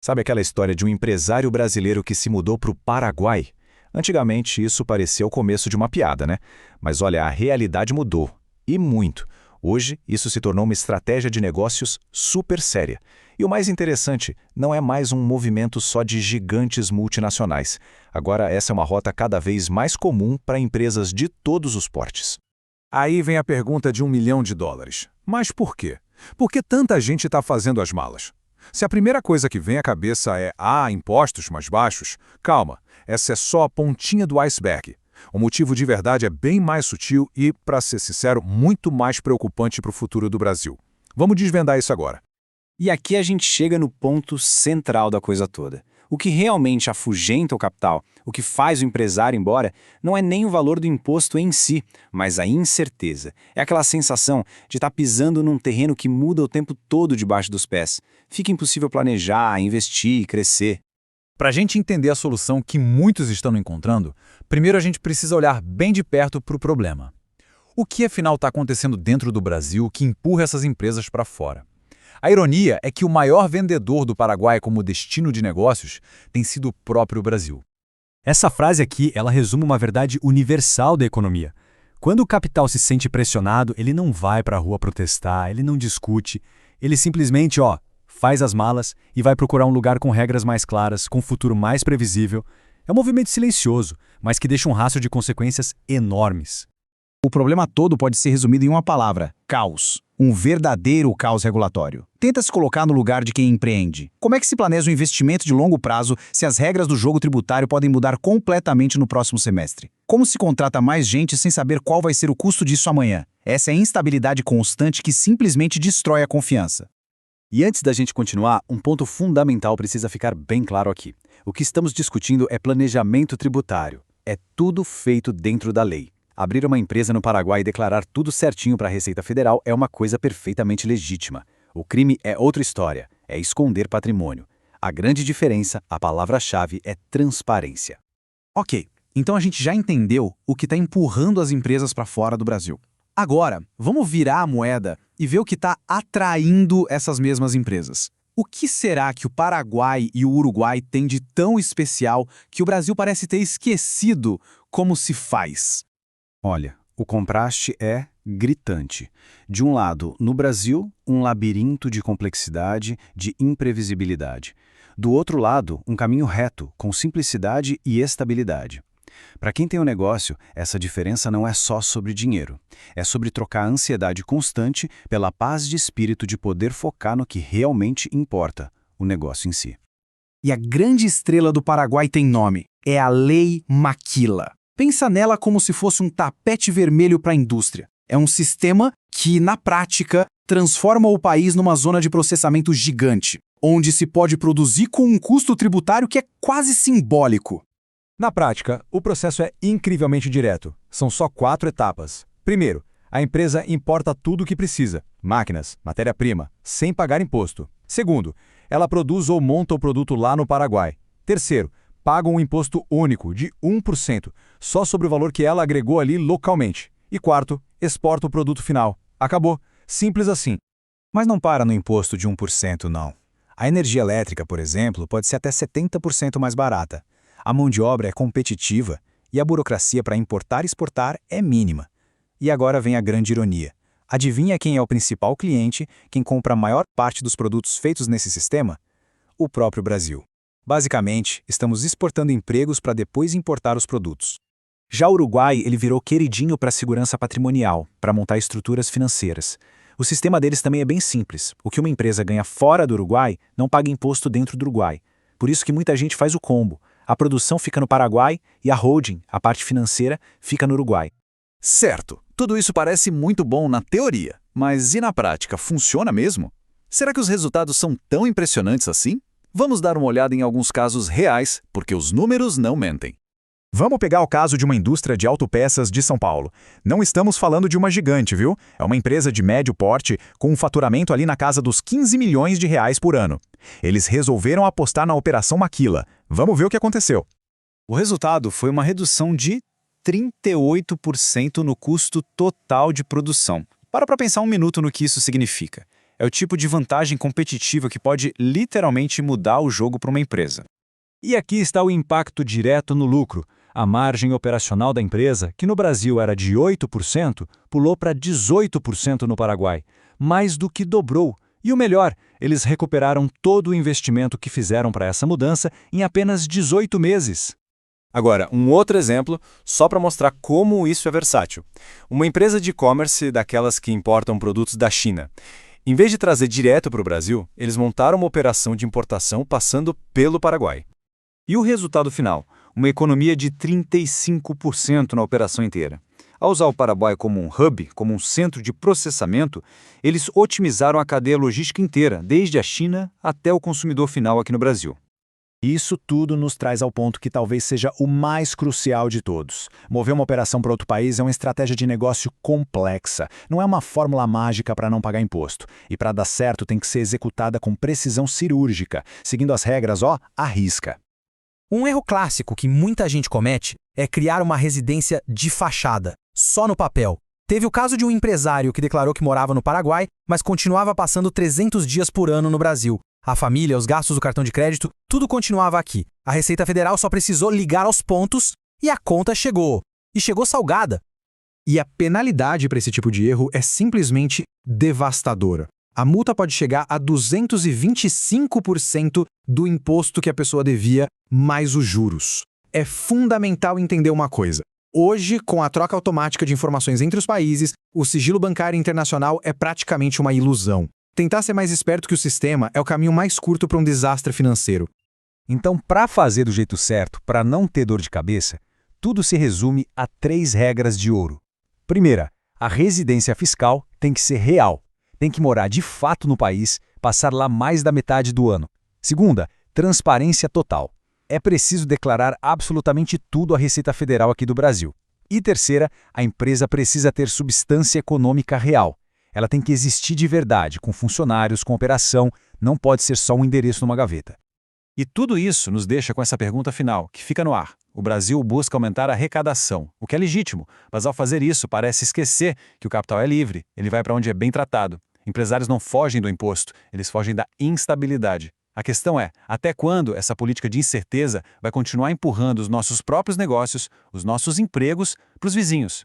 Sabe aquela história de um empresário brasileiro que se mudou para o Paraguai? Antigamente isso parecia o começo de uma piada, né? Mas olha, a realidade mudou. E muito. Hoje isso se tornou uma estratégia de negócios super séria. E o mais interessante, não é mais um movimento só de gigantes multinacionais. Agora essa é uma rota cada vez mais comum para empresas de todos os portes. Aí vem a pergunta de US$ 1 milhão. Mas por quê? Por que tanta gente está fazendo as malas? Se a primeira coisa que vem à cabeça é impostos mais baixos, calma, essa é só a pontinha do iceberg. O motivo de verdade é bem mais sutil e, para ser sincero, muito mais preocupante para o futuro do Brasil. Vamos desvendar isso agora. E aqui a gente chega no ponto central da coisa toda. O que realmente afugenta o capital, o que faz o empresário ir embora, não é nem o valor do imposto em si, mas a incerteza. É aquela sensação de estar pisando num terreno que muda o tempo todo debaixo dos pés. Fica impossível planejar, investir, crescer. Para a gente entender a solução que muitos estão encontrando, primeiro a gente precisa olhar bem de perto para o problema. O que afinal está acontecendo dentro do Brasil que empurra essas empresas para fora? A ironia é que o maior vendedor do Paraguai como destino de negócios tem sido o próprio Brasil. Essa frase aqui, ela resume uma verdade universal da economia. Quando o capital se sente pressionado, ele não vai para a rua protestar, ele não discute, ele simplesmente, faz as malas e vai procurar um lugar com regras mais claras, com um futuro mais previsível. É um movimento silencioso, mas que deixa um rastro de consequências enormes. O problema todo pode ser resumido em uma palavra: caos. Um verdadeiro caos regulatório. Tenta se colocar no lugar de quem empreende. Como é que se planeja um investimento de longo prazo se as regras do jogo tributário podem mudar completamente no próximo semestre? Como se contrata mais gente sem saber qual vai ser o custo disso amanhã? Essa é a instabilidade constante que simplesmente destrói a confiança. E antes da gente continuar, um ponto fundamental precisa ficar bem claro aqui. O que estamos discutindo é planejamento tributário. É tudo feito dentro da lei. Abrir uma empresa no Paraguai e declarar tudo certinho para a Receita Federal é uma coisa perfeitamente legítima. O crime é outra história, é esconder patrimônio. A grande diferença, a palavra-chave, é transparência. Ok, então a gente já entendeu o que está empurrando as empresas para fora do Brasil. Agora, vamos virar a moeda e ver o que está atraindo essas mesmas empresas. O que será que o Paraguai e o Uruguai têm de tão especial que o Brasil parece ter esquecido como se faz? Olha, o contraste é gritante. De um lado, no Brasil, um labirinto de complexidade, de imprevisibilidade. Do outro lado, um caminho reto, com simplicidade e estabilidade. Para quem tem um negócio, essa diferença não é só sobre dinheiro. É sobre trocar a ansiedade constante pela paz de espírito de poder focar no que realmente importa, o negócio em si. E a grande estrela do Paraguai tem nome. É a Lei Maquila. Pensa nela como se fosse um tapete vermelho para a indústria. É um sistema que, na prática, transforma o país numa zona de processamento gigante, onde se pode produzir com um custo tributário que é quase simbólico. Na prática, o processo é incrivelmente direto. São só 4 etapas. Primeiro, a empresa importa tudo o que precisa, máquinas, matéria-prima, sem pagar imposto. Segundo, ela produz ou monta o produto lá no Paraguai. Terceiro, paga um imposto único de 1%, só sobre o valor que ela agregou ali localmente. E quarto, exporta o produto final. Acabou. Simples assim. Mas não para no imposto de 1%, não. A energia elétrica, por exemplo, pode ser até 70% mais barata. A mão de obra é competitiva e a burocracia para importar e exportar é mínima. E agora vem a grande ironia. Adivinha quem é o principal cliente, quem compra a maior parte dos produtos feitos nesse sistema? O próprio Brasil. Basicamente, estamos exportando empregos para depois importar os produtos. Já o Uruguai, ele virou queridinho para a segurança patrimonial, para montar estruturas financeiras. O sistema deles também é bem simples. O que uma empresa ganha fora do Uruguai, não paga imposto dentro do Uruguai. Por isso que muita gente faz o combo. A produção fica no Paraguai e a holding, a parte financeira, fica no Uruguai. Certo, tudo isso parece muito bom na teoria, mas e na prática, funciona mesmo? Será que os resultados são tão impressionantes assim? Vamos dar uma olhada em alguns casos reais, porque os números não mentem. Vamos pegar o caso de uma indústria de autopeças de São Paulo. Não estamos falando de uma gigante, viu? É uma empresa de médio porte com um faturamento ali na casa dos 15 milhões de reais por ano. Eles resolveram apostar na Operação Maquila. Vamos ver o que aconteceu. O resultado foi uma redução de 38% no custo total de produção. Para pensar um minuto no que isso significa. É o tipo de vantagem competitiva que pode literalmente mudar o jogo para uma empresa. E aqui está o impacto direto no lucro. A margem operacional da empresa, que no Brasil era de 8%, pulou para 18% no Paraguai, mais do que dobrou. E o melhor, eles recuperaram todo o investimento que fizeram para essa mudança em apenas 18 meses. Agora, um outro exemplo, só para mostrar como isso é versátil. Uma empresa de e-commerce daquelas que importam produtos da China. Em vez de trazer direto para o Brasil, eles montaram uma operação de importação passando pelo Paraguai. E o resultado final? Uma economia de 35% na operação inteira. Ao usar o Paraguai como um hub, como um centro de processamento, eles otimizaram a cadeia logística inteira, desde a China até o consumidor final aqui no Brasil. Isso tudo nos traz ao ponto que talvez seja o mais crucial de todos. Mover uma operação para outro país é uma estratégia de negócio complexa. Não é uma fórmula mágica para não pagar imposto. E para dar certo tem que ser executada com precisão cirúrgica, seguindo as regras, à risca. Um erro clássico que muita gente comete é criar uma residência de fachada, só no papel. Teve o caso de um empresário que declarou que morava no Paraguai, mas continuava passando 300 dias por ano no Brasil. A família, os gastos do cartão de crédito, tudo continuava aqui. A Receita Federal só precisou ligar aos pontos e a conta chegou. E chegou salgada. E a penalidade para esse tipo de erro é simplesmente devastadora. A multa pode chegar a 225% do imposto que a pessoa devia, mais os juros. É fundamental entender uma coisa. Hoje, com a troca automática de informações entre os países, o sigilo bancário internacional é praticamente uma ilusão. Tentar ser mais esperto que o sistema é o caminho mais curto para um desastre financeiro. Então, para fazer do jeito certo, para não ter dor de cabeça, tudo se resume a 3 regras de ouro. Primeira, a residência fiscal tem que ser real. Tem que morar de fato no país, passar lá mais da metade do ano. Segunda, transparência total. É preciso declarar absolutamente tudo à Receita Federal aqui do Brasil. E terceira, a empresa precisa ter substância econômica real. Ela tem que existir de verdade, com funcionários, com operação, não pode ser só um endereço numa gaveta. E tudo isso nos deixa com essa pergunta final, que fica no ar. O Brasil busca aumentar a arrecadação, o que é legítimo, mas ao fazer isso parece esquecer que o capital é livre, ele vai para onde é bem tratado. Empresários não fogem do imposto, eles fogem da instabilidade. A questão é, até quando essa política de incerteza vai continuar empurrando os nossos próprios negócios, os nossos empregos, para os vizinhos?